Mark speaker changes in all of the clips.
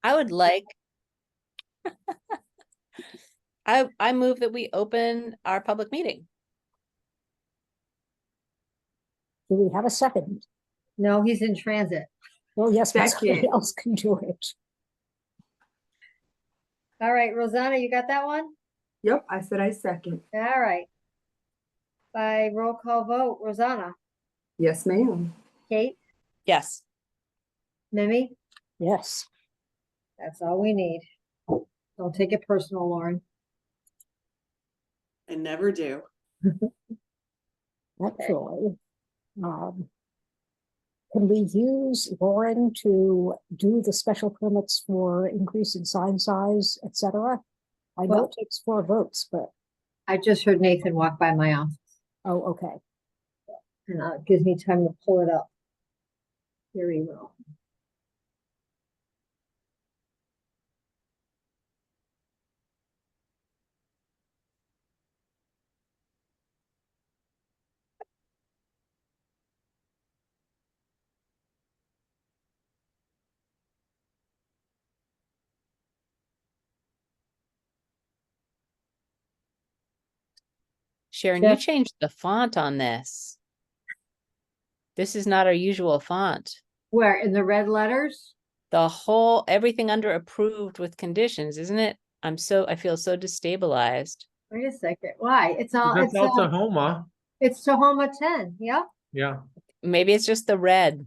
Speaker 1: I would like. I move that we open our public meeting.
Speaker 2: Do we have a second?
Speaker 3: No, he's in transit.
Speaker 2: Well, yes, but somebody
Speaker 4: Second.
Speaker 2: else can do it.
Speaker 3: All right, Rosanna, you got that one?
Speaker 4: Yep, I said I second.
Speaker 3: All right. By roll call vote, Rosanna,
Speaker 4: Yes, ma'am.
Speaker 3: Kate,
Speaker 1: Yes.
Speaker 3: Mimi,
Speaker 2: Yes,
Speaker 3: that's all we need. Don't take it personal, Lauren.
Speaker 5: I never do.
Speaker 2: actually. Can we use Lauren to do the special permits for increase in sign size, etc.? I know
Speaker 3: Well-
Speaker 2: it takes 4 votes, but,
Speaker 3: I just heard Nathan walk by my office,
Speaker 2: oh, okay.
Speaker 3: and it gives me time to pull it up. Here we go.
Speaker 1: Sharon, you
Speaker 3: Jeff?
Speaker 1: changed the font on this. This is not our usual font.
Speaker 3: Where, in the red letters?
Speaker 1: The whole, everything under approved with conditions, isn't it? I feel so destabilized.
Speaker 3: Wait a second, why? It's all,
Speaker 6: That's
Speaker 3: it's,
Speaker 6: Oklahoma.
Speaker 3: it's Tahoma 10, yeah?
Speaker 6: Yeah.
Speaker 1: Maybe it's just the red.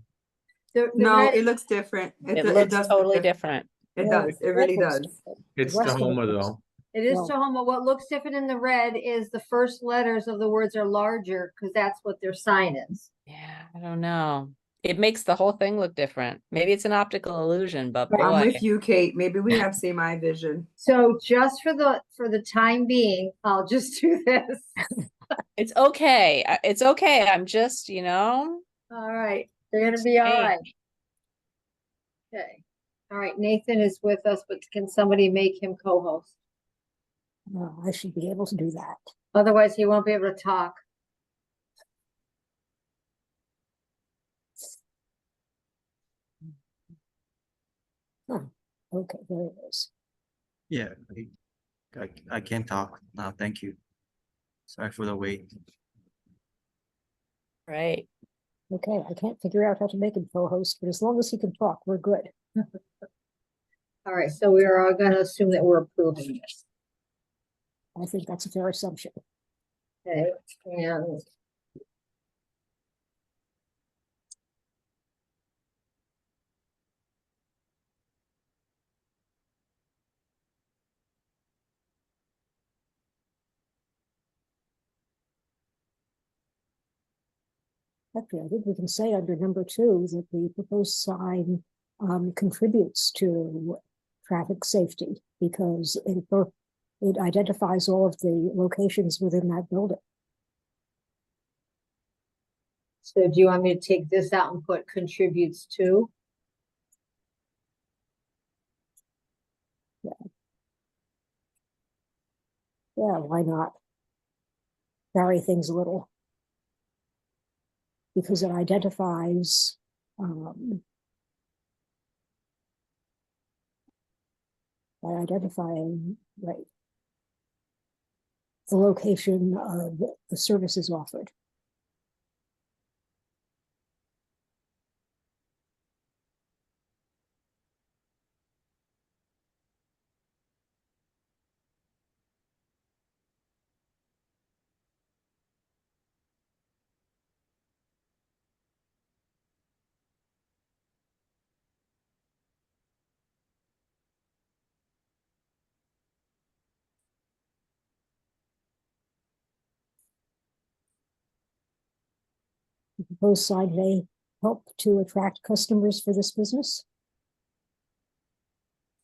Speaker 3: The
Speaker 4: No,
Speaker 3: red-
Speaker 4: it looks different.
Speaker 1: It
Speaker 4: does
Speaker 1: looks
Speaker 4: look
Speaker 1: totally different.
Speaker 4: It
Speaker 2: Yeah,
Speaker 4: does. It really
Speaker 2: looks
Speaker 4: does.
Speaker 2: different.
Speaker 6: It's
Speaker 2: The rest of it
Speaker 6: Tahoma
Speaker 2: looks-
Speaker 6: though.
Speaker 3: It is
Speaker 2: Well-
Speaker 3: Tahoma. What looks different in the red is the first letters of the words are larger because that's what their sign is.
Speaker 1: Yeah, I don't know. It makes the whole thing look different. Maybe it's an optical illusion, but
Speaker 4: I'm
Speaker 1: boy.
Speaker 4: with you, Kate. Maybe we have same eye vision.
Speaker 3: So just for the time being, I'll just do this.
Speaker 1: It's okay. It's okay. I'm just,
Speaker 3: All right, they're gonna be all
Speaker 1: Hey.
Speaker 3: right. Okay. All right, Nathan is with us, but can somebody make him co-host?
Speaker 2: I should be able to do that.
Speaker 3: Otherwise, he won't be able to talk.
Speaker 2: Okay, there it is.
Speaker 7: Yeah, I can talk now. Thank you. Sorry for the wait.
Speaker 1: right.
Speaker 2: Okay, I can't figure out how to make him co-host, but as long as he can talk, we're good.
Speaker 3: All right, so we are all gonna assume that we're approving this.
Speaker 2: I think that's a fair assumption.
Speaker 3: Okay, and
Speaker 2: Actually, I think we can say under number 2 that the proposed sign contributes to traffic safety because it identifies all of the locations within that building.
Speaker 3: so do you want me to take this out and put contributes to?
Speaker 2: Yeah, why not? Vary things a little. Because it identifies by identifying, right, the location of the services offered. The proposed sign may help to attract customers for this business.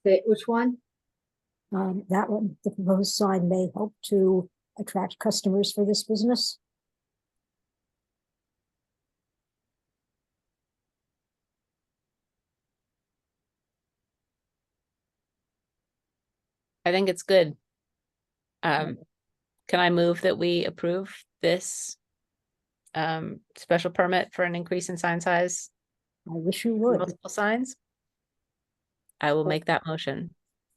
Speaker 3: Say, which one?
Speaker 2: That one, the proposed sign may help to attract customers for this business.
Speaker 1: I think it's good. Can I move that we approve this special permit for an increase in sign size,
Speaker 2: I wish you
Speaker 1: for
Speaker 2: would.
Speaker 1: multiple signs? I will make that motion.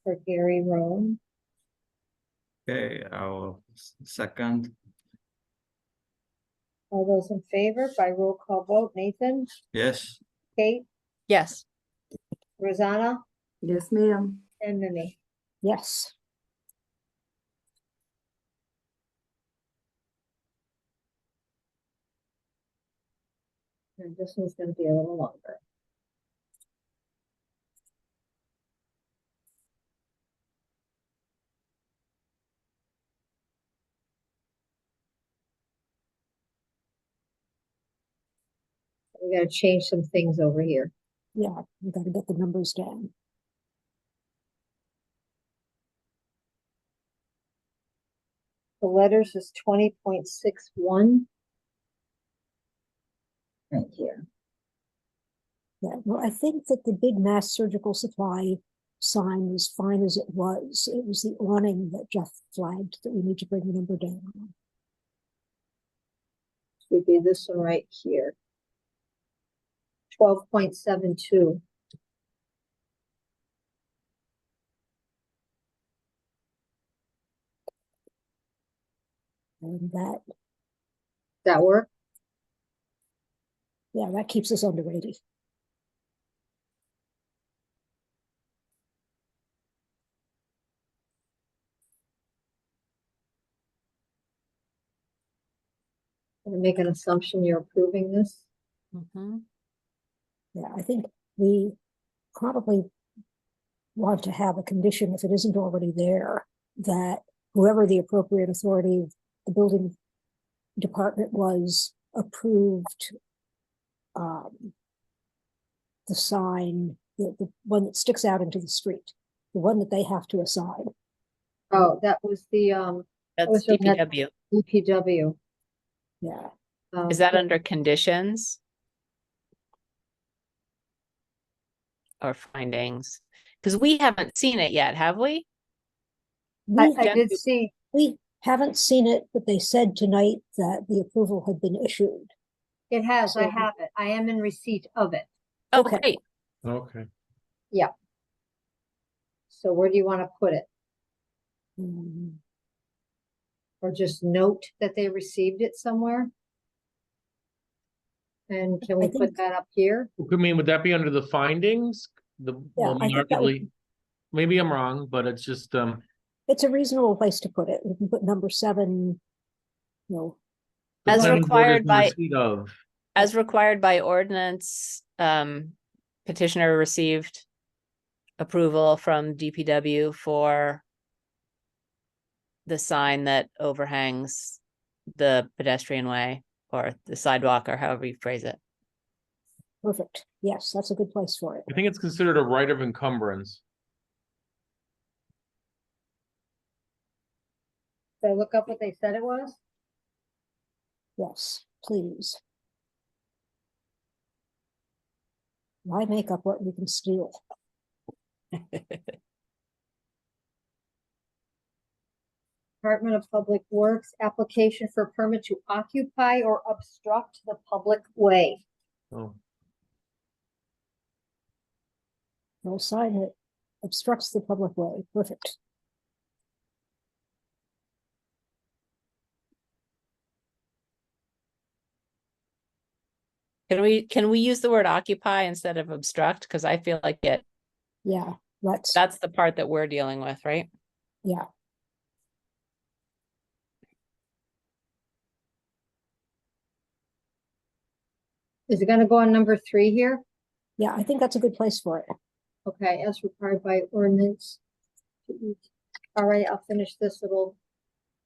Speaker 3: for Gary Rowe.
Speaker 7: Okay, I'll second.
Speaker 3: All those in favor by roll call vote, Nathan,
Speaker 7: Yes,
Speaker 3: Kate,
Speaker 1: Yes,
Speaker 3: Rosanna,
Speaker 4: Yes, ma'am.
Speaker 3: and Mimi.
Speaker 2: Yes,
Speaker 3: And this one's gonna be a little longer. We gotta change some things over here.
Speaker 2: yeah, we gotta get the numbers down.
Speaker 3: The letters is 20.61. Right here.
Speaker 2: Yeah, well, I think that the big mass surgical supply sign was fine as it was. It was the awning that Jeff flagged that we need to bring the number down on.
Speaker 3: Would be this one right here. 12.72.
Speaker 2: And that,
Speaker 3: That work?
Speaker 2: yeah, that keeps us under 80.
Speaker 3: I'm gonna make an assumption you're approving this.
Speaker 1: mhm,
Speaker 2: Yeah, I think we probably want to have a condition, if it isn't already there, that whoever the appropriate authority of the building department was approved the sign, the one that sticks out into the street, the one that they have to assign.
Speaker 3: Oh, that was the
Speaker 1: that's
Speaker 3: was your net-
Speaker 1: DPW.
Speaker 3: DPW.
Speaker 2: Yeah,
Speaker 1: Is that under conditions? Or findings? Because we haven't seen it yet, have we?
Speaker 2: we,
Speaker 3: I did see,
Speaker 2: we haven't seen it, but they said tonight that the approval had been issued.
Speaker 3: it has, I
Speaker 2: So-
Speaker 3: have it. I am in receipt of it.
Speaker 1: Oh,
Speaker 2: Okay.
Speaker 1: great.
Speaker 5: Okay.
Speaker 3: So where do you want to put it?
Speaker 2: Mm,
Speaker 3: Or just note that they received it somewhere? And can we
Speaker 2: I
Speaker 3: put
Speaker 2: think-
Speaker 3: that up here?
Speaker 5: I mean, would that be under the findings? The
Speaker 2: Yeah,
Speaker 5: well,
Speaker 2: I think that would-
Speaker 5: markedly, maybe I'm wrong, but it's just,
Speaker 2: It's a reasonable place to put it. We can put number 7, you know,
Speaker 5: the
Speaker 1: As
Speaker 5: planning board is
Speaker 1: required
Speaker 5: in
Speaker 1: by-
Speaker 5: receipt of.
Speaker 1: As required by ordinance, petitioner received approval from DPW for the sign that overhangs the pedestrian way or the sidewalk or however you phrase it.
Speaker 2: perfect. Yes, that's a good place for it.
Speaker 5: I think it's considered a right of encumbrance.
Speaker 3: Did I look up what they said it was?
Speaker 2: Yes, please. Why make up what we can steal?
Speaker 3: Department of Public Works, application for permit to occupy or obstruct the public way.
Speaker 5: Oh,
Speaker 2: No sign that obstructs the public way. Perfect.
Speaker 1: Can we use the word occupy instead of obstruct? Because I feel like
Speaker 2: Yeah, let's,
Speaker 1: that's the part that we're dealing with, right?
Speaker 2: yeah,
Speaker 3: Is it gonna go on number 3 here?
Speaker 2: yeah, I think that's a good place for it.
Speaker 3: Okay, as required by ordinance. All right, I'll finish this little.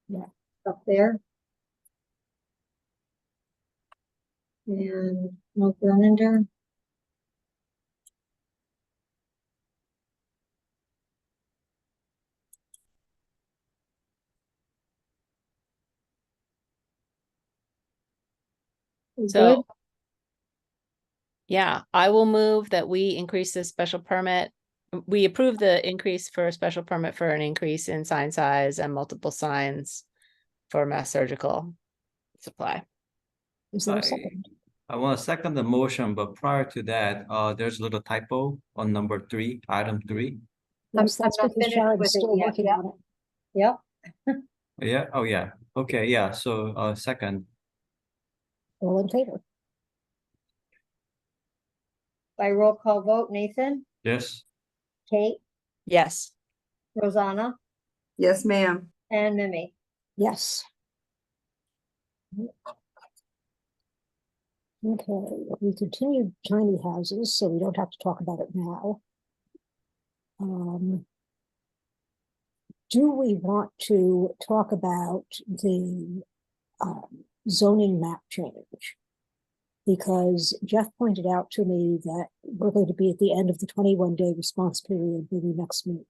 Speaker 2: Yeah.
Speaker 3: Up there. And no Bernander. We good?
Speaker 1: So. Yeah, I will move that we increase this special permit. We approve the increase for a special permit for an increase in sign size and multiple signs for mass surgical supply.
Speaker 2: Is there a
Speaker 7: I-
Speaker 2: second?
Speaker 7: I want to second the motion, but prior to that, there's a little typo on number 3, item 3.
Speaker 2: Yes,
Speaker 3: I'm
Speaker 2: that's
Speaker 3: not
Speaker 2: because
Speaker 3: finished
Speaker 2: Sharon's
Speaker 3: with it
Speaker 2: still
Speaker 3: yet,
Speaker 2: working
Speaker 3: yeah.
Speaker 2: on it.
Speaker 3: Yep,
Speaker 7: Yeah, oh yeah, okay, yeah, so, second,
Speaker 2: All in favor?
Speaker 3: by roll call vote, Nathan,
Speaker 7: yes,
Speaker 3: Kate,
Speaker 1: Yes,
Speaker 3: Rosanna,
Speaker 4: Yes, ma'am.
Speaker 3: and Mimi.
Speaker 2: Yes. Okay, we continued tiny houses, so we don't have to talk about it now. Do we want to talk about the zoning map change? Because Jeff pointed out to me that we're going to be at the end of the 21-day response period when we next meet.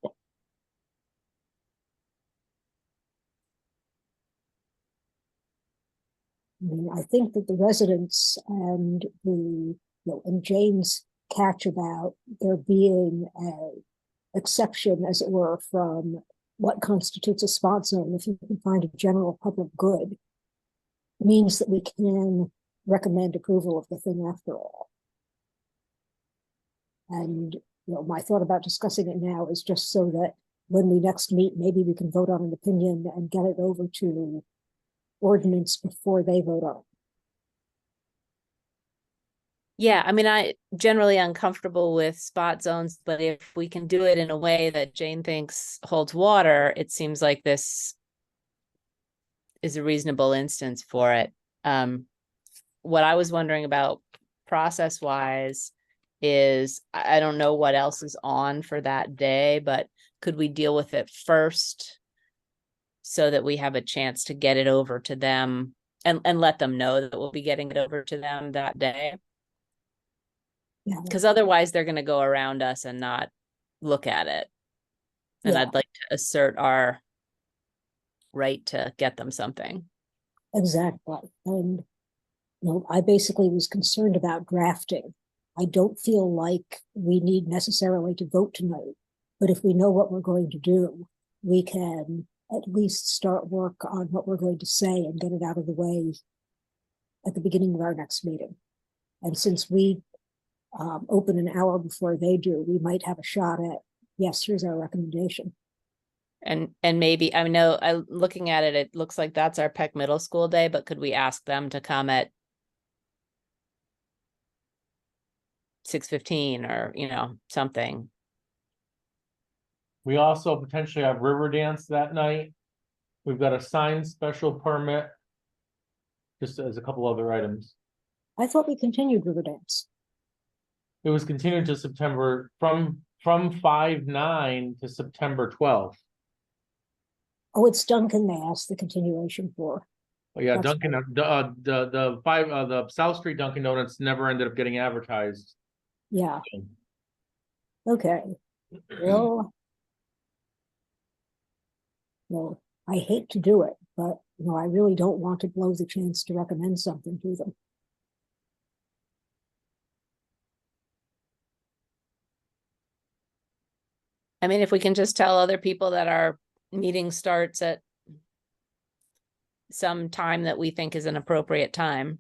Speaker 2: I mean, I think that the residents and and Jane's catch about there being a exception, as it were, from what constitutes a spot zone, if you can find a general public good, means that we can recommend approval of the thing after all. And my thought about discussing it now is just so that when we next meet, maybe we can vote on an opinion and get it over to ordinance before they vote on it.
Speaker 1: yeah, I mean, I generally uncomfortable with spot zones, but if we can do it in a way that Jane thinks holds water, it seems like this is a reasonable instance for it. What I was wondering about process wise is I don't know what else is on for that day, but could we deal with it first so that we have a chance to get it over to them and let them know that we'll be getting it over to them that day?
Speaker 2: Yeah,
Speaker 1: Because otherwise they're going to go around us and not look at it. And
Speaker 2: Yeah.
Speaker 1: I'd like to assert our right to get them something.
Speaker 2: exactly. And I basically was concerned about drafting. I don't feel like we need necessarily to vote tonight, but if we know what we're going to do, we can at least start work on what we're going to say and get it out of the way at the beginning of our next meeting. And since we open an hour before they do, we might have a shot at, yes, here's our recommendation.
Speaker 1: And maybe, I know, looking at it, it looks like that's our Peck Middle School day, but could we ask them to come at 6:15 or, something?
Speaker 5: We also potentially have river dance that night. We've got a signed special permit. Just as a couple other items.
Speaker 2: I thought we continued Riverdance.
Speaker 5: It was continued to September from 5/9 to September 12th.
Speaker 2: Oh, it's Duncan they asked the continuation for.
Speaker 5: Oh, yeah,
Speaker 2: That's
Speaker 5: Dunkin', the South Street Dunkin' Donuts never ended up getting advertised.
Speaker 2: Yeah. Okay. Well, I hate to do it, but I really don't want to blow the chance to recommend something to them.
Speaker 1: I mean, if we can just tell other people that our meeting starts at some time that we think is an appropriate time.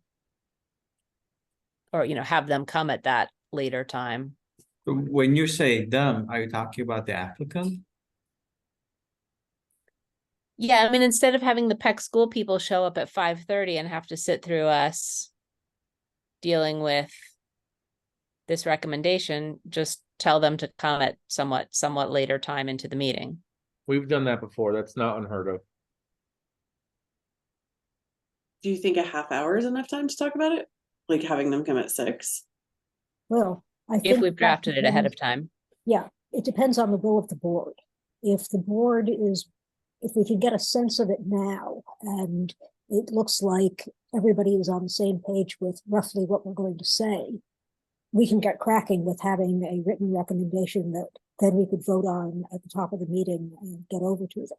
Speaker 1: Or, have them come at that later time.
Speaker 7: when you say them, are you talking about the applicant?
Speaker 1: Yeah, I mean, instead of having the Peck School people show up at 5:30 and have to sit through us dealing with this recommendation, just tell them to come at somewhat later time into the meeting.
Speaker 5: We've done that before. That's not unheard of.
Speaker 6: Do you think a half hour is enough time to talk about it? Like having them come at 6?
Speaker 2: Well, I think
Speaker 1: If we've
Speaker 2: that
Speaker 1: drafted it ahead of
Speaker 2: depends-
Speaker 1: time.
Speaker 2: Yeah, it depends on the will of the board. If the board if we can get a sense of it now, and it looks like everybody is on the same page with roughly what we're going to say, we can get cracking with having a written recommendation that then we could vote on at the top of the meeting and get over to them.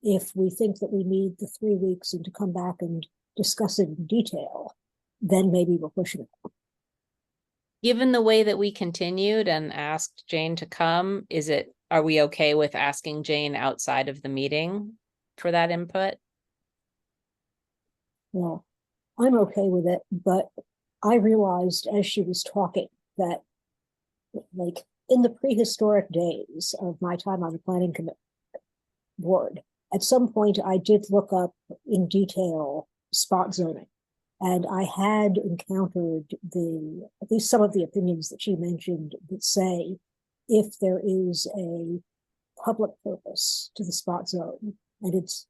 Speaker 2: If we think that we need the 3 weeks and to come back and discuss it in detail, then maybe we're pushing it.
Speaker 1: Given the way that we continued and asked Jane to come, are we okay with asking Jane outside of the meeting for that input?
Speaker 2: Well, I'm okay with it, but I realized as she was talking that, like, in the prehistoric days of my time on the planning board, at some point I did look up in detail spot zoning. And I had encountered at least some of the opinions that she mentioned that say, if there is a public purpose to the spot zone and it's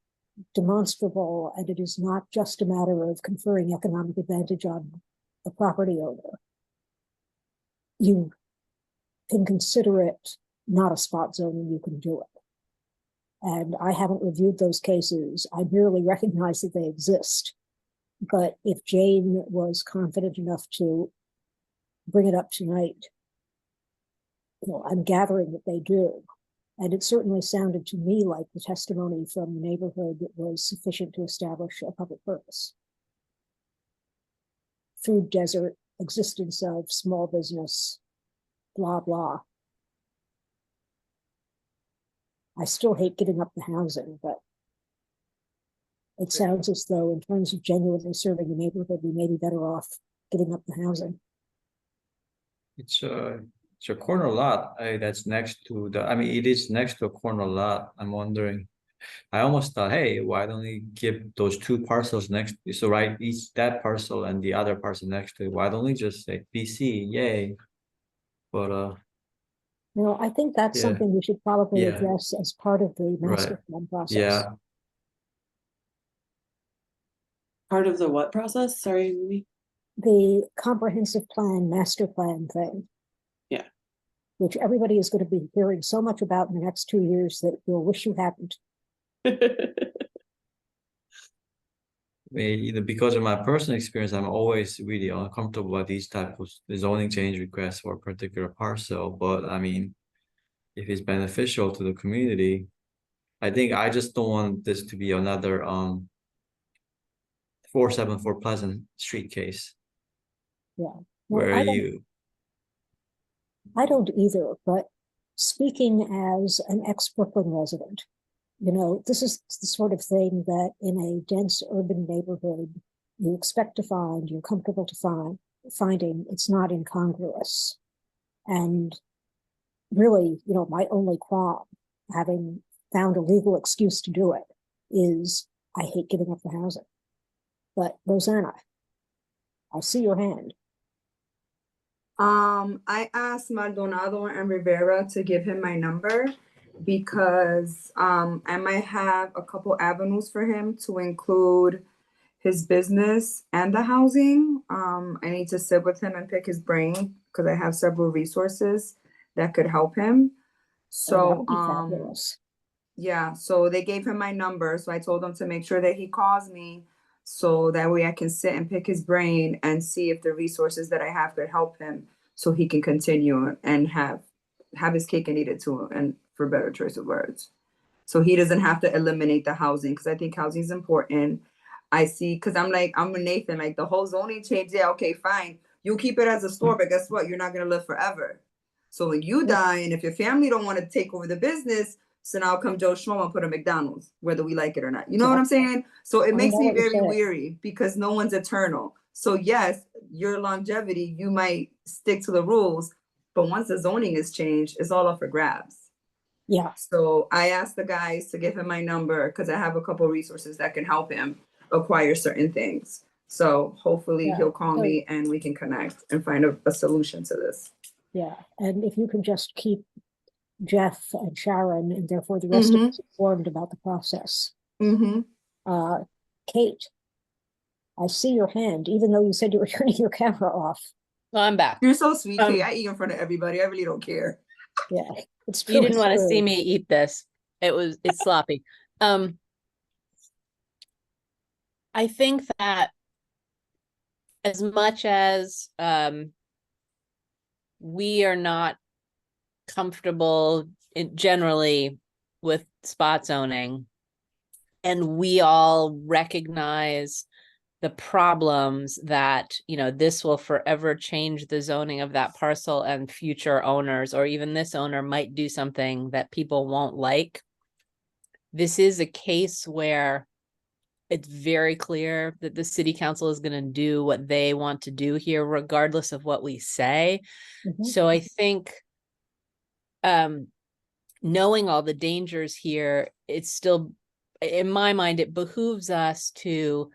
Speaker 2: demonstrable and it is not just a matter of conferring economic advantage on the property owner, you can consider it not a spot zone and you can do it. And I haven't reviewed those cases. I merely recognize that they exist. But if Jane was confident enough to bring it up tonight, I'm gathering that they do. And it certainly sounded to me like the testimony from the neighborhood was sufficient to establish a public purpose. Food desert, existence of small business, blah, blah. I still hate giving up the housing, but it sounds as though in terms of genuinely serving the neighborhood, we may be better off giving up the housing.
Speaker 7: It's a corner lot, that's next to it is next to a corner lot. I'm wondering, I almost thought, hey, why don't we give those two parcels next, so right, each that parcel and the other parcel next to it, why don't we just say BC, yay? But
Speaker 2: I think that's
Speaker 7: Yeah.
Speaker 2: something we should probably
Speaker 7: Yeah.
Speaker 2: address as part of the master
Speaker 7: Right.
Speaker 2: plan process.
Speaker 7: yeah,
Speaker 6: Part of the what process? Sorry, Mimi.
Speaker 2: The comprehensive plan, master plan thing.
Speaker 6: Yeah.
Speaker 2: Which everybody is going to be hearing so much about in the next 2 years that you'll wish you hadn't.
Speaker 7: because of my personal experience, I'm always really uncomfortable with these type of zoning change requests for a particular parcel. But I mean, if it's beneficial to the community, I think I just don't want this to be another 474 Pleasant Street case.
Speaker 2: Yeah. Well,
Speaker 7: Where
Speaker 2: I don't either, but speaking as an ex-Brooklyn resident, this is the sort of thing that in a dense urban neighborhood you expect to find, you're comfortable to finding it's not incongruous. And really, my only qualm, having found a legal excuse to do it, is I hate giving up the housing. But Rosanna, I see your hand.
Speaker 4: I asked Maldonado and Rivera to give him my number because I might have a couple avenues for him to include his business and the housing. I need to sit with him and pick his brain because I have several resources that could help him. So
Speaker 2: fabulous.
Speaker 4: yeah, so they gave him my number. So I told him to make sure that he calls me so that way I can sit and pick his brain and see if the resources that I have could help him so he can continue and have his cake and eat it too, and for better choice of words. So he doesn't have to eliminate the housing because I think housing is important. I see, because I'm with Nathan, like the whole zoning change, yeah, okay, fine. You'll keep it as a store, but guess what? You're not going to live forever. So when you die and if your family don't want to take over the business, so now come Joe Schmo and put a McDonald's, whether we like it or not. You know what I'm saying? So it makes me very weary because no one's eternal. So yes, your longevity, you might stick to the rules, but once the zoning is changed, it's all up for grabs.
Speaker 2: Yeah.
Speaker 4: So I asked the guys to give him my number because I have a couple resources that can help him acquire certain things. So hopefully he'll call me and we can connect and find a solution to this.
Speaker 2: Yeah. And if you can just keep Jeff and Sharon and therefore the rest of us informed about the process. Kate, I see your hand, even though you said you were turning your camera off.
Speaker 1: Well, I'm back.
Speaker 4: You're so sweet, Kate. I eat in front of everybody. I really don't care.
Speaker 2: Yeah, it's true.
Speaker 1: You didn't want to see me eat this. It's sloppy. I think that as much as we are not comfortable generally with spot zoning, and we all recognize the problems that, this will forever change the zoning of that parcel and future owners, or even this owner might do something that people won't like. This is a case where it's very clear that the city council is gonna do what they want to do here, regardless of what we say.
Speaker 2: Mhm.
Speaker 1: So I think knowing all the dangers here, it's still, in my mind, it behooves us to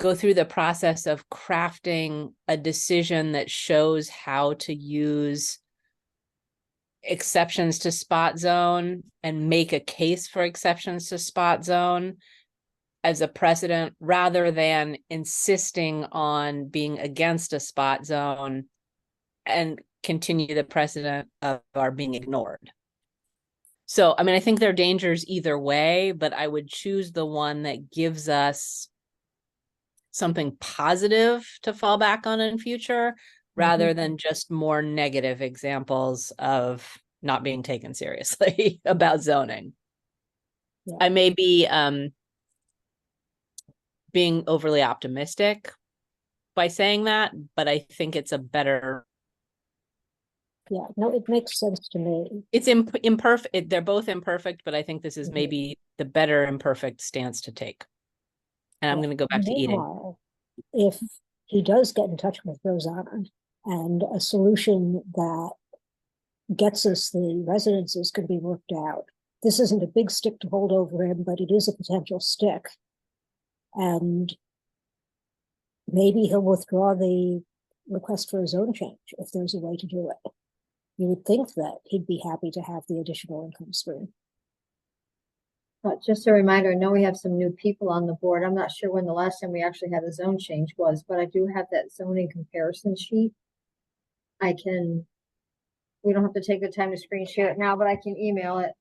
Speaker 1: go through the process of crafting a decision that shows how to use exceptions to spot zone and make a case for exceptions to spot zone as a precedent, rather than insisting on being against a spot zone and continue the precedent of our being ignored. So, I mean, I think there are dangers either way, but I would choose the one that gives us something positive to fall back on in future, rather than just more negative examples of not being taken seriously about zoning.
Speaker 2: Yeah.
Speaker 1: I may be being overly optimistic by saying that, but I think it's a better,
Speaker 2: Yeah, no, it makes sense to me.
Speaker 1: it's imperfect. They're both imperfect, but I think this is
Speaker 2: Mhm.
Speaker 1: maybe the better imperfect stance to take. And I'm
Speaker 2: Yeah.
Speaker 1: going to go back to eating.
Speaker 2: Meanwhile, if he does get in touch with Rosanna and a solution that gets us the residences can be worked out, this isn't a big stick to hold over him, but it is a potential stick. And maybe he'll withdraw the request for a zone change if there's a way to do it. You would think that he'd be happy to have the additional income stream.
Speaker 3: But just a reminder, I know we have some new people on the board. I'm not sure when the last time we actually had a zone change was, but I do have that zoning comparison sheet. We don't have to take the time to screen share it now, but I can email it.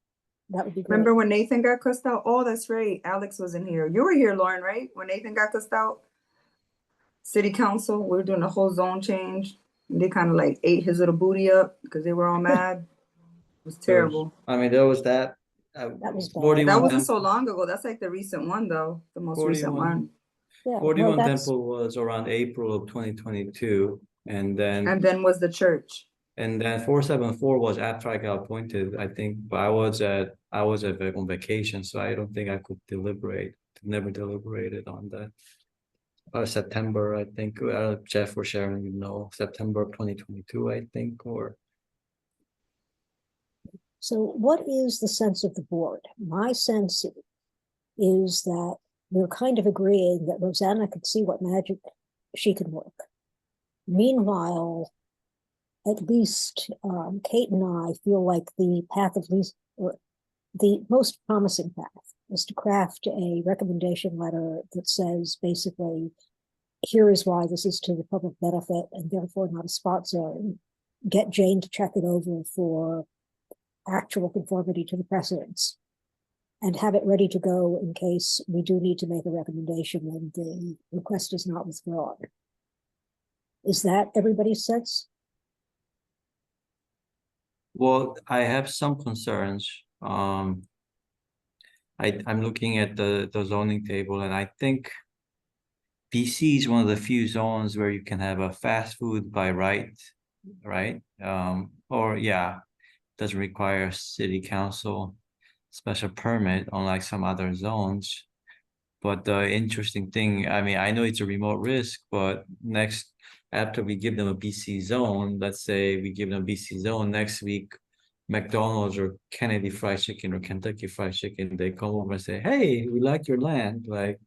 Speaker 2: That would be great.
Speaker 4: Remember when Nathan got cussed out? Oh, that's right. Alex was in here. You were here, Lauren, right? When Nathan got cussed out? City council, we were doing a whole zone change. And they kind of like ate his little booty up because they were all mad. It was terrible.
Speaker 7: I mean, there was that.
Speaker 2: That was bad.
Speaker 7: 41
Speaker 4: That wasn't
Speaker 7: Temple-
Speaker 4: so long ago. That's like the recent one, though. The most recent
Speaker 7: 41.
Speaker 4: one.
Speaker 2: Yeah,
Speaker 7: 41
Speaker 2: no, that's,
Speaker 7: Temple was around April of 2022, and then
Speaker 4: Was the church.
Speaker 7: 474 was after I got appointed, I think. But I was on vacation, so I don't think I could deliberate. Never deliberated on that. September, I think. Jeff or Sharon, September of 2022, I think, or.
Speaker 2: so what is the sense of the board? My sense is that we're kind of agreeing that Rosanna could see what magic she could work. Meanwhile, at least Kate and I feel like the path of least, or the most promising path, is to craft a recommendation letter that says basically, here is why this is to the public benefit and therefore not a spot zone. Get Jane to check it over for actual conformity to the precedents and have it ready to go in case we do need to make a recommendation and the request is not withdrawn. Is that everybody's sense?
Speaker 7: Well, I have some concerns. I'm looking at the zoning table, and I think BC is one of the few zones where you can have a fast food by right? Doesn't require city council special permit, unlike some other zones. But the interesting thing, I mean, I know it's a remote risk, but after we give them a BC zone, let's say we give them a BC zone next week, McDonald's or Kennedy Fried Chicken or Kentucky Fried Chicken, they come over and say, hey, we like your land. Like,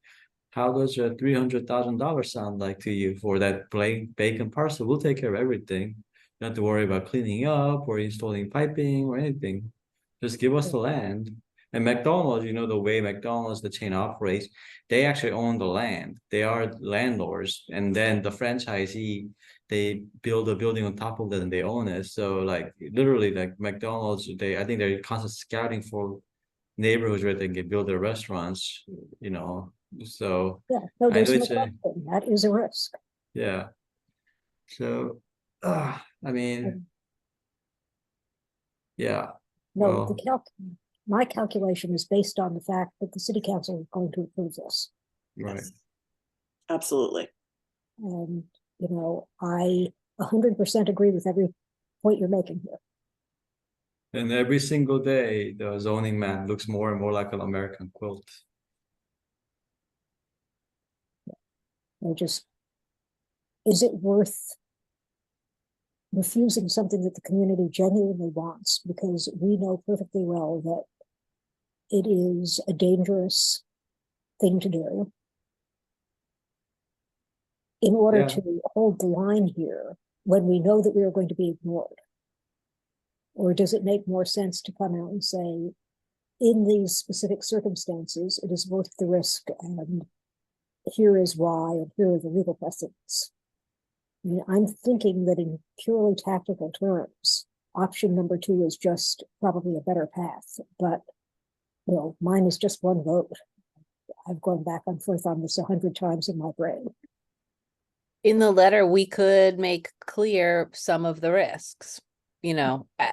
Speaker 7: how does a $300,000 sound like to you for that bacon parcel? We'll take care of everything. You don't have to worry about cleaning up or installing piping or anything. Just give us the land. And McDonald's, the way McDonald's, the chain operates, they actually own the land. They are landlords. And then the franchisee, they build a building on top of that and they own it. So like literally like McDonald's, I think they're constantly scouting for neighborhoods where they can build their restaurants, So
Speaker 2: Yeah, no,
Speaker 7: I
Speaker 2: there's
Speaker 7: know
Speaker 2: no
Speaker 7: it's
Speaker 2: question. That is a risk.
Speaker 7: yeah. So I mean, yeah.
Speaker 2: No,
Speaker 7: Well,
Speaker 2: my calculation is based on the fact that the city council is going to approve this.
Speaker 7: right.
Speaker 6: Yes. Absolutely.
Speaker 2: And, I 100% agree with every point you're making here.
Speaker 7: And every single day, the zoning map looks more and more like an American quilt.
Speaker 2: is it worth refusing something that the community genuinely wants? Because we know perfectly well that it is a dangerous thing to do. In order
Speaker 7: Yeah.
Speaker 2: to hold the line here, when we know that we are going to be ignored? Or does it make more sense to come out and say, in these specific circumstances, it is worth the risk, and here is why, and here are the legal precedents? I mean, I'm thinking that in purely tactical terms, option number 2 is just probably a better path, but mine is just one vote. I've gone back and forth on this 100 times in my brain.
Speaker 1: In the letter, we could make clear some of the risks,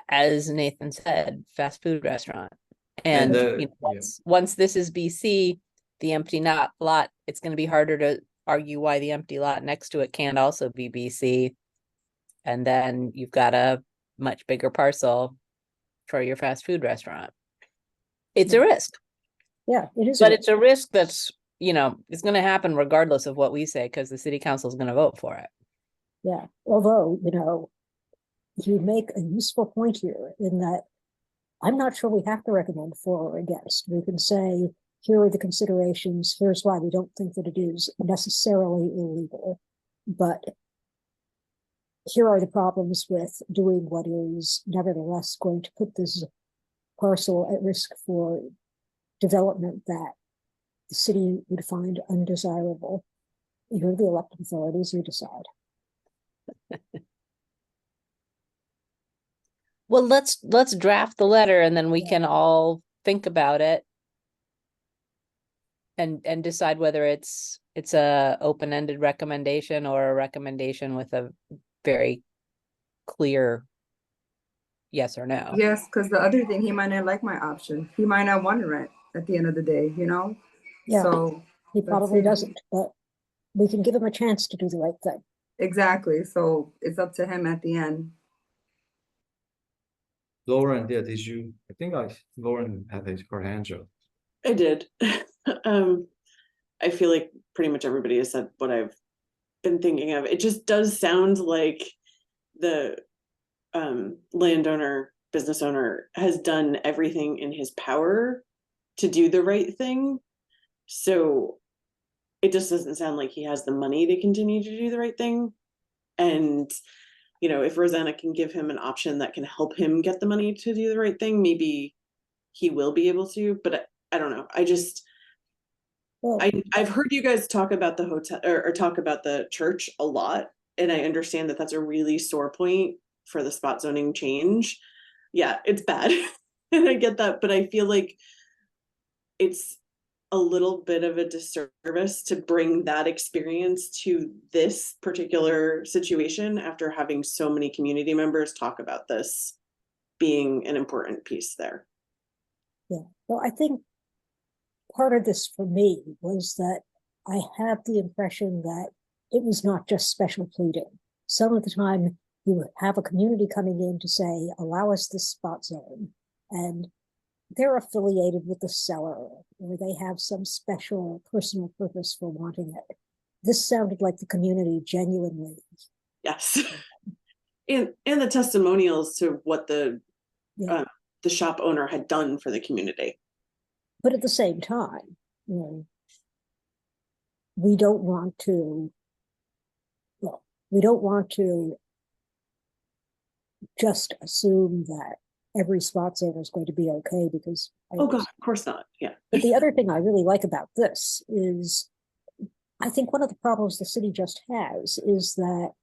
Speaker 1: as Nathan said, fast food restaurant. And once this is BC, the empty lot, it's going to be harder to argue why the empty lot next to it can't also be BC. And then you've got a much bigger parcel for your fast food restaurant. It's a risk.
Speaker 2: Yeah, it is.
Speaker 1: But it's a risk that's, it's going to happen regardless of what we say, because the city council is going to vote for it.
Speaker 2: Yeah, although, you make a useful point here in that I'm not sure we have to recommend for or against. We can say, here are the considerations, here's why we don't think that it is necessarily illegal, but here are the problems with doing what is nevertheless going to put this parcel at risk for development that the city would find undesirable. You're the elected authorities, you decide.
Speaker 1: Well, let's draft the letter, and then we can all think about it and decide whether it's a open-ended recommendation or a recommendation with a very clear yes or no.
Speaker 4: Yes, because the other thing, he might not like my option. He might not want to rent at the end of the day,
Speaker 2: Yeah,
Speaker 4: So
Speaker 2: he
Speaker 4: let's
Speaker 2: probably
Speaker 4: see.
Speaker 2: doesn't, but we can give him a chance to do the right thing.
Speaker 4: Exactly. So it's up to him at the end.
Speaker 7: Lauren, yeah, I think Lauren had her hand up.
Speaker 6: I did. I feel like pretty much everybody has said what I've been thinking of. It just does sound like the landowner, business owner has done everything in his power to do the right thing. So it just doesn't sound like he has the money to continue to do the right thing. And, if Rosanna can give him an option that can help him get the money to do the right thing, maybe he will be able to, but I don't know. I've heard you guys talk about the hotel or talk about the church a lot. And I understand that that's a really sore point for the spot zoning change. Yeah, it's bad. And I get that, but I feel like it's a little bit of a disservice to bring that experience to this particular situation after having so many community members talk about this being an important piece there.
Speaker 2: Yeah, well, I think part of this for me was that I have the impression that it was not just special pleading. Some of the time you have a community coming in to say, allow us this spot zone, and they're affiliated with the seller, or they have some special personal purpose for wanting it. This sounded like the community genuinely.
Speaker 6: Yes. And the testimonials to what the shop owner had done for the community.
Speaker 2: But at the same time, we don't want to just assume that every spot owner is going to be okay, because
Speaker 6: oh god, of course not. Yeah.
Speaker 2: But the other thing I really like about this is I think one of the problems the city just has is that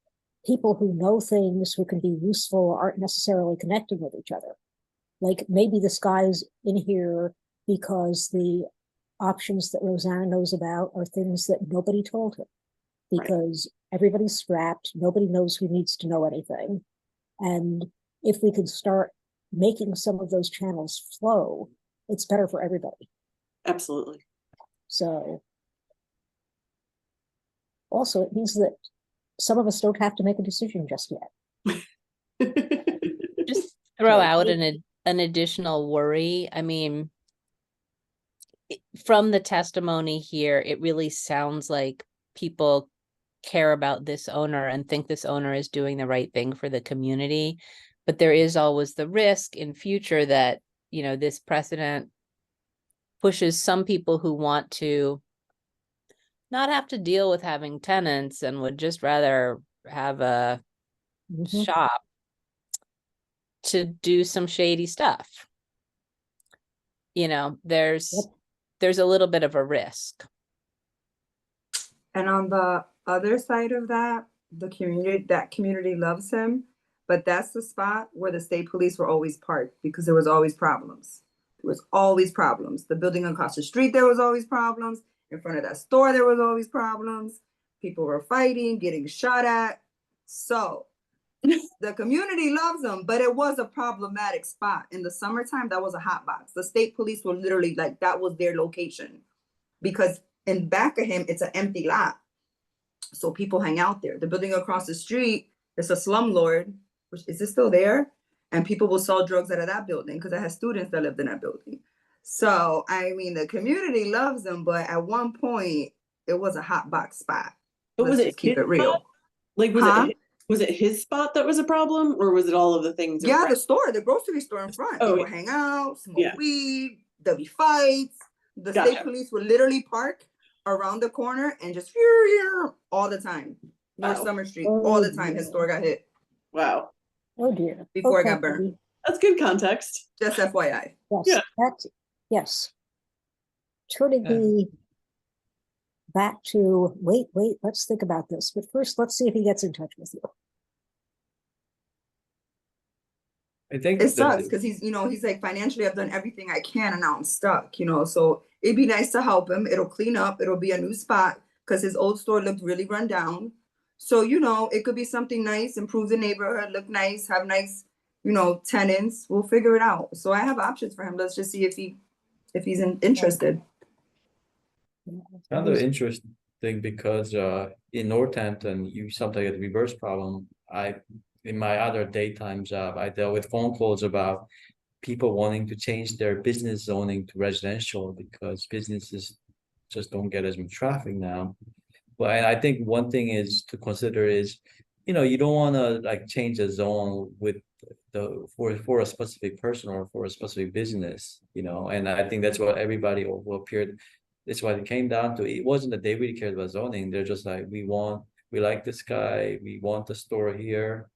Speaker 2: people who know things, who can be useful, aren't necessarily connecting with each other. Like maybe this guy's in here because the options that Rosanna knows about are things that nobody told him, because everybody's strapped, nobody knows who needs to know anything. And if we could start making some of those channels flow, it's better for everybody.
Speaker 6: Absolutely.
Speaker 2: So also it means that some of us don't have to make a decision just yet.
Speaker 1: Just throw out an additional worry. I mean, from the testimony here, it really sounds like people care about this owner and think this owner is doing the right thing for the community. But there is always the risk in future that, you know, this precedent pushes some people who want to not have to deal with having tenants and would just rather have a
Speaker 2: Mhm.
Speaker 1: shop to do some shady stuff. You know, there's a little bit of a risk.
Speaker 4: And on the other side of that, that community loves him, but that's the spot where the state police were always parked because there was always problems. There was always problems. The building across the street, there was always problems. In front of that store, there was always problems. People were fighting, getting shot at. So the community loves them, but it was a problematic spot. In the summertime, that was a hot box. The state police were literally like, that was their location because in back of him, it's an empty lot. So people hang out there. The building across the street, it's a slumlord, which is it still there? And people will sell drugs out of that building because it has students that lived in that building. So, I mean, the community loves them, but at one point, it was a hot box spot.
Speaker 6: But was
Speaker 4: Let's
Speaker 6: it
Speaker 4: just keep
Speaker 6: his
Speaker 4: it real.
Speaker 6: spot? Like,
Speaker 4: Huh?
Speaker 6: was it his spot that was a problem, or was it all of the things?
Speaker 4: Yeah,
Speaker 6: around?
Speaker 4: the store, the grocery store in front.
Speaker 6: Oh,
Speaker 4: They would hang out, smoke
Speaker 6: yeah.
Speaker 4: weed, there'll be fights. The state
Speaker 6: Gotcha.
Speaker 4: police would literally park around the corner and just all the time. North
Speaker 6: Wow.
Speaker 4: Summer Street,
Speaker 2: Oh,
Speaker 4: all the time. His
Speaker 2: yeah.
Speaker 4: store got hit
Speaker 6: Wow,
Speaker 2: Oh, dear.
Speaker 4: before it
Speaker 2: Okay,
Speaker 4: got burned.
Speaker 2: Debbie.
Speaker 6: that's good context.
Speaker 4: Just FYI.
Speaker 2: Yes,
Speaker 6: Yeah.
Speaker 2: that's, yes. Turning
Speaker 7: Yeah.
Speaker 2: me back to, wait, let's think about this. But first, let's see if he gets in touch with you.
Speaker 7: I think
Speaker 4: It
Speaker 7: that
Speaker 4: sucks because he's like, financially, I've done everything I can and now I'm stuck, so it'd be nice to help him. It'll clean up, it'll be a new spot because his old store looked really run down. So, it could be something nice, improve the neighborhood, look nice, have nice, tenants. We'll figure it out. So I have options for him. Let's just see if he's interested.
Speaker 7: kind of interesting because in Northampton, you sometimes get a reverse problem. In my other daytime job, I dealt with phone calls about people wanting to change their business zoning to residential because businesses just don't get as much traffic now. But I think one thing is to consider is, you don't want to like change the zone with for a specific person or for a specific business, and I think that's what everybody will appeared. That's what it came down to. It wasn't that they really cared about zoning. They're just like, we like this guy, we want the store here.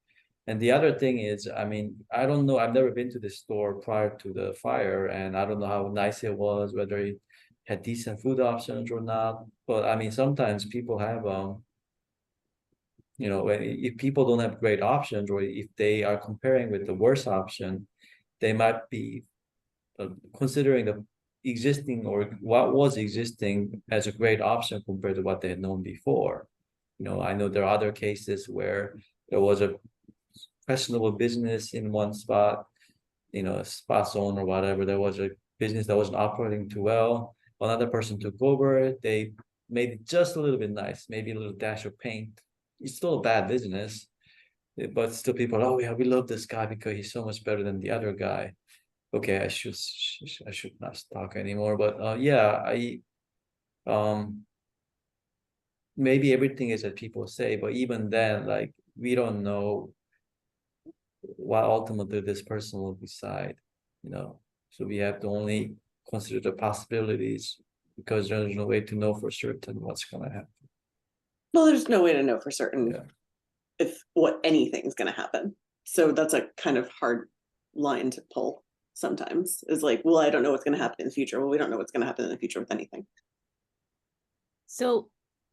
Speaker 7: And the other thing is, I mean, I don't know, I've never been to this store prior to the fire, and I don't know how nice it was, whether it had decent food options or not. But I mean, sometimes people have, if people don't have great options, or if they are comparing with the worst option, they might be considering the existing or what was existing as a great option compared to what they had known before. I know there are other cases where there was a questionable business in one spot, a spot zone or whatever. There was a business that wasn't operating too well. Another person took over it. They made it just a little bit nice, maybe a little dash of paint. It's still a bad business, but still people, oh yeah, we love this guy because he's so much better than the other guy. Okay, I should not talk anymore. But yeah, maybe everything is that people say, but even then, like, we don't know what ultimately this person will decide, so we have to only consider the possibilities because there's no way to know for certain what's going to happen.
Speaker 6: Well, there's no way to know for certain
Speaker 7: Yeah.
Speaker 6: if what anything's going to happen. So that's a kind of hard line to pull sometimes, is like, well, I don't know what's going to happen in the future. Well, we don't know what's going to happen in the future with anything.
Speaker 1: So,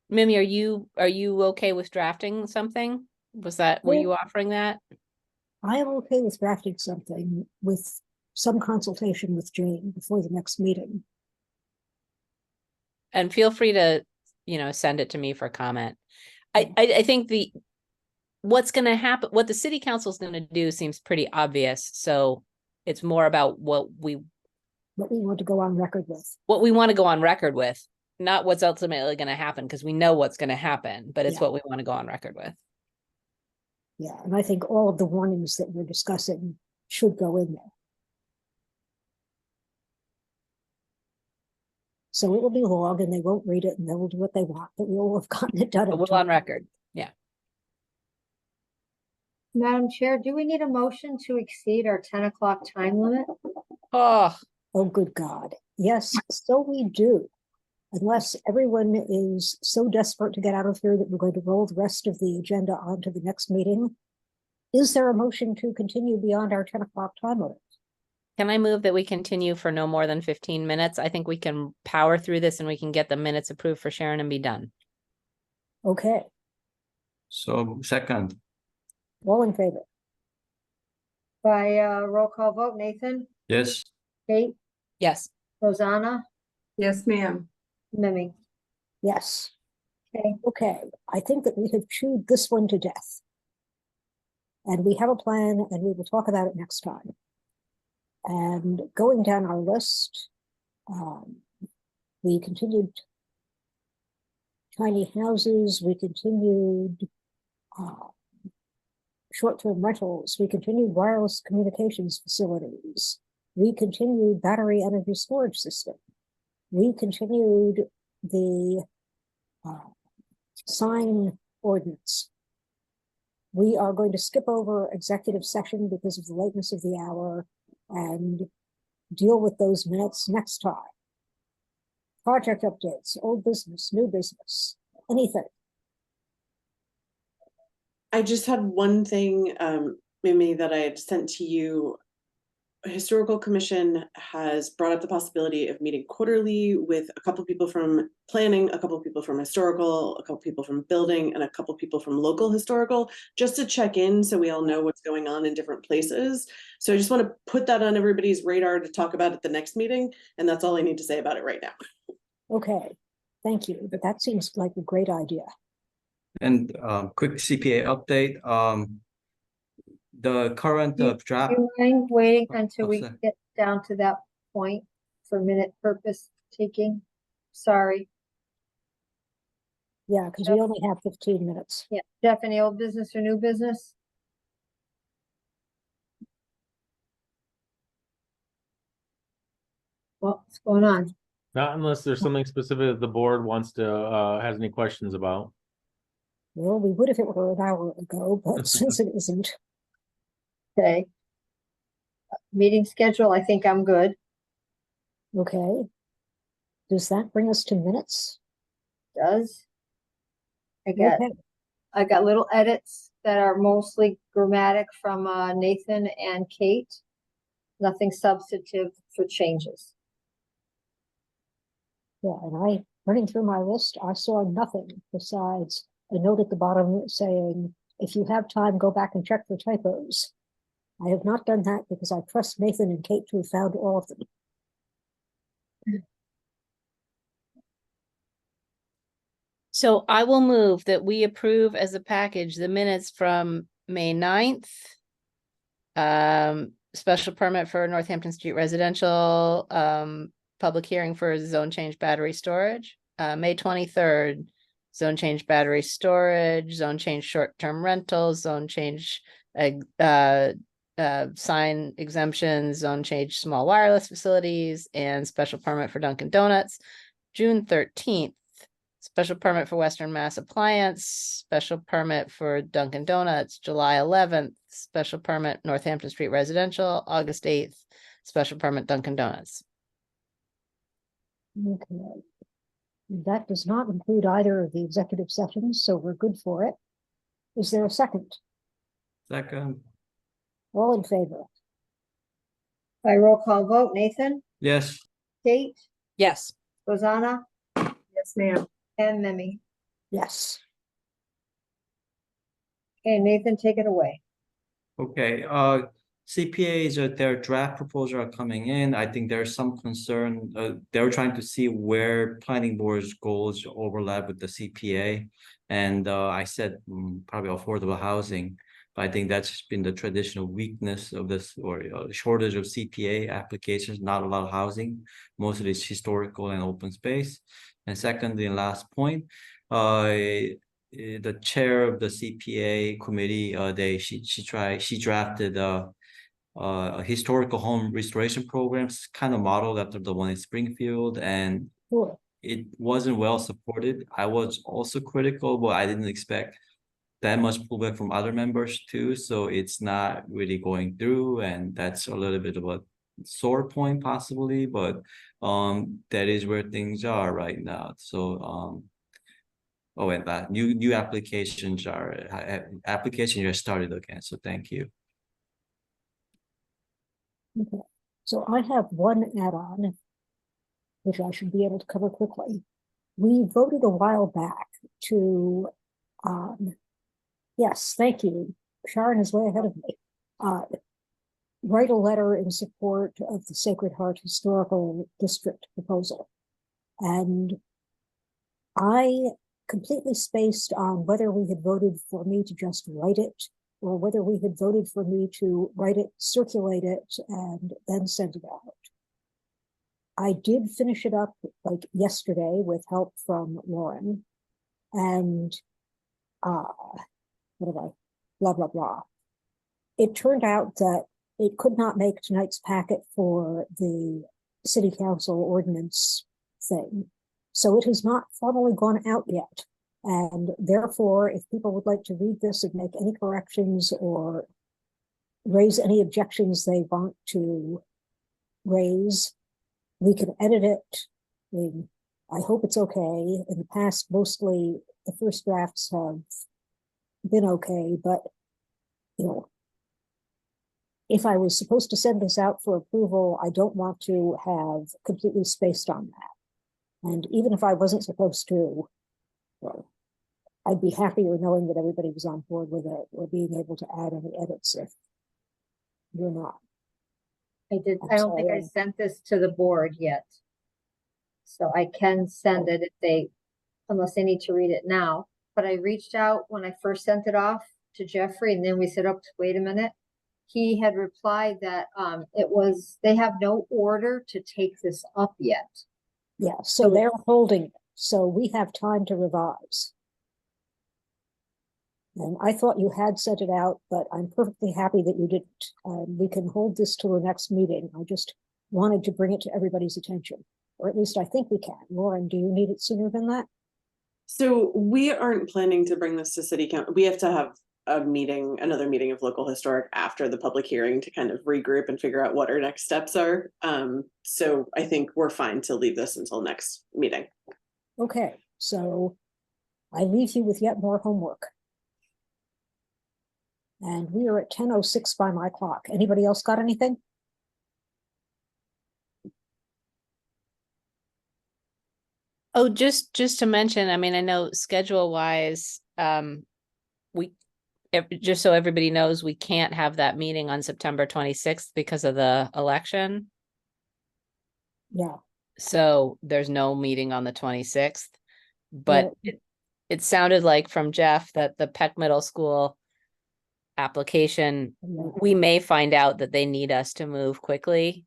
Speaker 1: Mimi, are you okay with drafting something? Were you offering that?
Speaker 2: I am okay with drafting something with some consultation with Jane before the next meeting.
Speaker 1: And feel free to, send it to me for comment. I think what's going to happen, what the city council is going to do seems pretty obvious. So it's more about what we
Speaker 2: want to go on record with.
Speaker 1: What we want to go on record with, not what's ultimately going to happen, because we know what's going to happen, but it's what we want to go on record with.
Speaker 2: Yeah, and I think all of the warnings that we're discussing should go in there. So it will be long and they won't read it and they will do what they want, but we'll have gotten it done.
Speaker 1: But
Speaker 2: in
Speaker 1: we're
Speaker 2: time.
Speaker 1: on record. Yeah.
Speaker 3: Madam Chair, do we need a motion to exceed our 10 o'clock time limit?
Speaker 1: Oh,
Speaker 2: Oh, good God. Yes, so we do. Unless everyone is so desperate to get out of here that we're going to roll the rest of the agenda on to the next meeting. Is there a motion to continue beyond our 10 o'clock time limit?
Speaker 1: can I move that we continue for no more than 15 minutes? I think we can power through this and we can get the minutes approved for Sharon and be done.
Speaker 2: Okay,
Speaker 7: So second,
Speaker 2: all in favor?
Speaker 3: By roll call vote, Nathan,
Speaker 7: yes,
Speaker 3: Kate,
Speaker 1: Yes.
Speaker 3: Rosanna,
Speaker 4: Yes, ma'am.
Speaker 3: Mimi.
Speaker 2: Yes.
Speaker 3: Okay.
Speaker 2: Okay, I think that we have chewed this one to death. And we have a plan and we will talk about it next time. And going down our list, we continued tiny houses, we continued short-term rentals, we continued wireless communications facilities, we continued battery energy storage system, we continued the sign ordinance. We are going to skip over executive session because of the lateness of the hour and deal with those minutes next time. Project updates, old business, new business, anything.
Speaker 6: I just had one thing, Mimi, that I had sent to you. Historical Commission has brought up the possibility of meeting quarterly with a couple people from planning, a couple people from historical, a couple people from building, and a couple people from local historical, just to check in so we all know what's going on in different places. So I just want to put that on everybody's radar to talk about at the next meeting, and that's all I need to say about it right now.
Speaker 2: Okay, thank you, but that seems like a great idea.
Speaker 7: and quick CPA update. The current draft.
Speaker 3: Do you mind waiting
Speaker 7: Oh,
Speaker 3: until we
Speaker 7: sorry.
Speaker 3: get down to that point for minute purpose taking? Sorry.
Speaker 2: Yeah, because we only have 15 minutes.
Speaker 3: Yeah, Jeff, any old business or new business? What's going on?
Speaker 5: Not unless there's something specific that the board wants to, has any questions about.
Speaker 2: Well, we would if it were an hour ago, but since it isn't,
Speaker 3: Okay. Meeting schedule, I think I'm good.
Speaker 2: okay. Does that bring us to minutes?
Speaker 3: Does.
Speaker 2: Okay,
Speaker 3: I got little edits that are mostly grammatic from Nathan and Kate. Nothing substantive for changes.
Speaker 2: yeah, and running through my list, I saw nothing besides a note at the bottom saying, if you have time, go back and check for typos. I have not done that because I trust Nathan and Kate to have found all of them.
Speaker 1: So I will move that we approve as a package the minutes from May 9th. Special permit for Northampton Street Residential, public hearing for zone change battery storage. May 23rd, zone change battery storage, zone change short-term rentals, zone change sign exemptions, zone change small wireless facilities, and special permit for Dunkin' Donuts. June 13th, special permit for Western Mass Appliance, special permit for Dunkin' Donuts. July 11th, special permit Northampton Street Residential. August 8th, special permit Dunkin' Donuts.
Speaker 2: Okay. That does not include either of the executive sessions, so we're good for it. Is there a second?
Speaker 7: Second,
Speaker 2: All in favor?
Speaker 3: By roll call vote, Nathan,
Speaker 7: yes,
Speaker 3: Kate,
Speaker 1: Yes.
Speaker 3: Rosanna,
Speaker 4: Yes, ma'am.
Speaker 3: and Mimi.
Speaker 2: Yes.
Speaker 3: Okay, Nathan, take it away.
Speaker 7: okay, CPAs, their draft proposal are coming in. I think there's some concern, they're trying to see where planning board's goals overlap with the CPA. And I said probably affordable housing, but I think that's been the traditional weakness of this, or shortage of CPA applications, not a lot of housing. Most of it's historical and open space. And secondly, and last point, the chair of the CPA committee, she drafted a historical home restoration programs kind of modeled after the one in Springfield, and
Speaker 2: Sure.
Speaker 7: it wasn't well supported. I was also critical, but I didn't expect that much pullback from other members too, so it's not really going through, and that's a little bit of a sore point possibly, but that is where things are right now. So oh, and that new applications just started again, so thank you.
Speaker 2: Okay. So I have one add-on, which I should be able to cover quickly. We voted a while back to, yes, thank you. Sharon is way ahead of me. Write a letter in support of the Sacred Heart Historical District proposal. And I completely spaced on whether we had voted for me to just write it or whether we had voted for me to write it, circulate it, and then send it out. I did finish it up like yesterday with help from Lauren, and blah, blah, blah. It turned out that it could not make tonight's packet for the city council ordinance thing. So it has not formally gone out yet. And therefore, if people would like to read this and make any corrections or raise any objections they want to raise, we can edit it. I mean, I hope it's okay. In the past, mostly the first drafts have been okay, but you know, if I was supposed to send this out for approval, I don't want to have completely spaced on that. And even if I wasn't supposed to, well, I'd be happier knowing that everybody was on board with it or being able to add any edits if you're not.
Speaker 3: I
Speaker 2: I'm
Speaker 3: don't think I
Speaker 2: sorry.
Speaker 3: sent this to the board yet. So I can send it if they, unless they need to read it now. But I reached out when I first sent it off to Jeffrey, and then we said, oh, wait a minute. He had replied that they have no order to take this up yet.
Speaker 2: Yeah, so they're holding it. So we have time to revise. And I thought you had sent it out, but I'm perfectly happy that you didn't. We can hold this to the next meeting. I just wanted to bring it to everybody's attention, or at least I think we can. Lauren, do you need it sooner than that?
Speaker 6: So we aren't planning to bring this to city council. We have to have another meeting of local historic after the public hearing to kind of regroup and figure out what our next steps are. So I think we're fine to leave this until next meeting.
Speaker 2: Okay, so I leave you with yet more homework. And we are at 10:06 by my clock. Anybody else got anything?
Speaker 1: Oh, just to mention, I mean, I know schedule wise, just so everybody knows, we can't have that meeting on September 26th because of the election.
Speaker 2: Yeah.
Speaker 1: So there's no meeting on the 26th, but
Speaker 2: Yeah.
Speaker 1: it sounded like from Jeff that the Peck Middle School application,
Speaker 2: Yeah.
Speaker 1: we may find out that they need us to move quickly.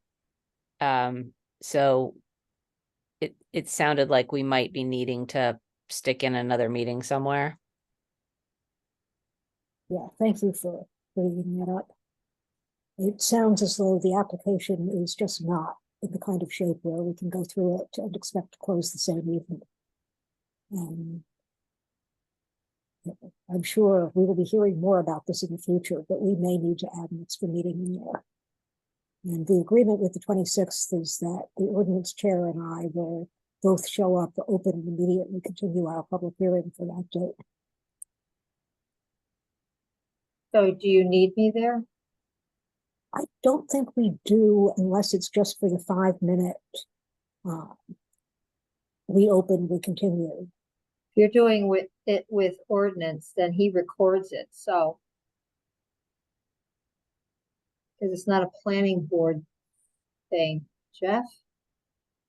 Speaker 1: So it sounded like we might be needing to stick in another meeting somewhere.
Speaker 2: Yeah, thank you for bringing that up. It sounds as though the application is just not in the kind of shape where we can go through it and expect to close the same evening. I'm sure we will be hearing more about this in the future, but we may need to add an extra meeting in there. And the agreement with the 26th is that the ordinance chair and I will both show up, open, and immediately continue our public hearing for that date.
Speaker 3: So do you need me there?
Speaker 2: I don't think we do unless it's just for the 5-minute we open, we continue.
Speaker 3: If you're doing with ordinance, then he records it, so. Because it's not a planning board thing. Jeff,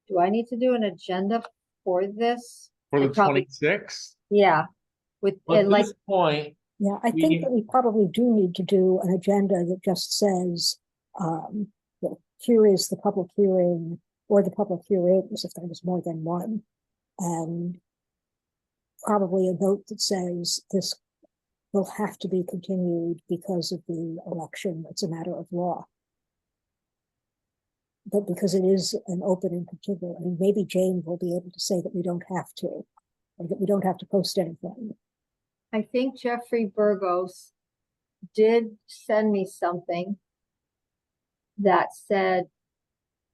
Speaker 3: do I need to do an agenda for this?
Speaker 5: For the
Speaker 3: I probably-
Speaker 5: 26th?
Speaker 3: Yeah, with,
Speaker 5: At
Speaker 3: and like,
Speaker 5: this point,
Speaker 2: Yeah, I think that we probably do need to do an agenda that just says, well, here is the public hearing or the public hearings if there was more than one. And probably a note that says this will have to be continued because of the election. It's a matter of law. but because it is an open and particular, I mean, maybe Jane will be able to say that we don't have to, or that we don't have to post anything.
Speaker 3: I think Jeffrey Burgos did send me something that said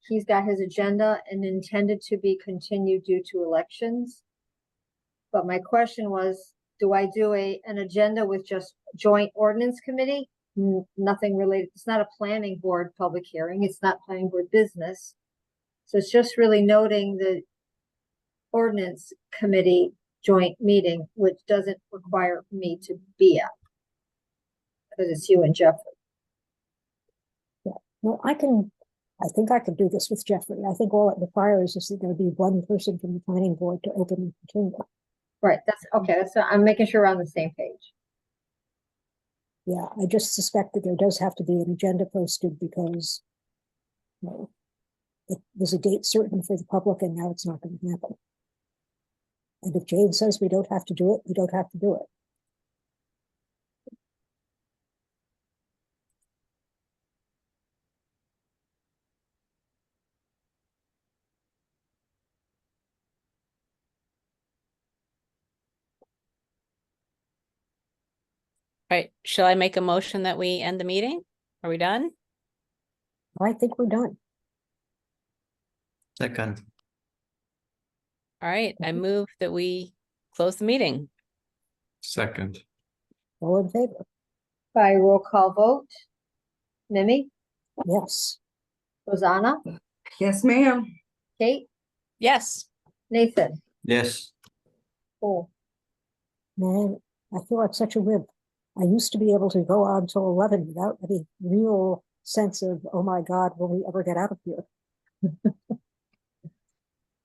Speaker 3: he's got his agenda and intended to be continued due to elections. But my question was, do I do an agenda with just joint ordinance committee? Nothing related. It's not a planning board public hearing. It's not planning board business. So it's just really noting the ordinance committee joint meeting, which doesn't require me to be at. Because it's you and Jeffrey.
Speaker 2: Well, I think I could do this with Jeffrey. I think all it requires is that there be one person from the planning board to open and continue.
Speaker 3: Right, that's okay. I'm making sure we're on the same page.
Speaker 2: Yeah, I just suspect that there does have to be an agenda posted because, you know, there's a date certain for the public and now it's not going to happen. And if Jane says we don't have to do it, we don't have to do it.
Speaker 1: Right, shall I make a motion that we end the meeting? Are we done?
Speaker 2: I think we're done.
Speaker 7: Second,
Speaker 1: All right, I move that we close the meeting.
Speaker 7: second,
Speaker 2: All in favor?
Speaker 3: By roll call vote, Mimi,
Speaker 2: Yes.
Speaker 3: Rosanna,
Speaker 4: Yes, ma'am.
Speaker 3: Kate,
Speaker 1: Yes.
Speaker 3: Nathan.
Speaker 7: yes.
Speaker 3: Cool.
Speaker 2: Man, I feel like such a wimp. I used to be able to go on till 11 without any real sense of, oh my God, will we ever get out of here?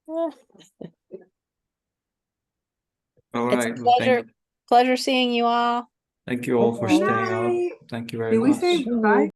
Speaker 7: All
Speaker 1: It's a
Speaker 7: right. well,
Speaker 1: pleasure seeing you all.
Speaker 7: Thank you all for
Speaker 2: Good
Speaker 7: staying out.
Speaker 4: night.
Speaker 7: Thank you very
Speaker 4: Did we
Speaker 7: much.
Speaker 4: say bye?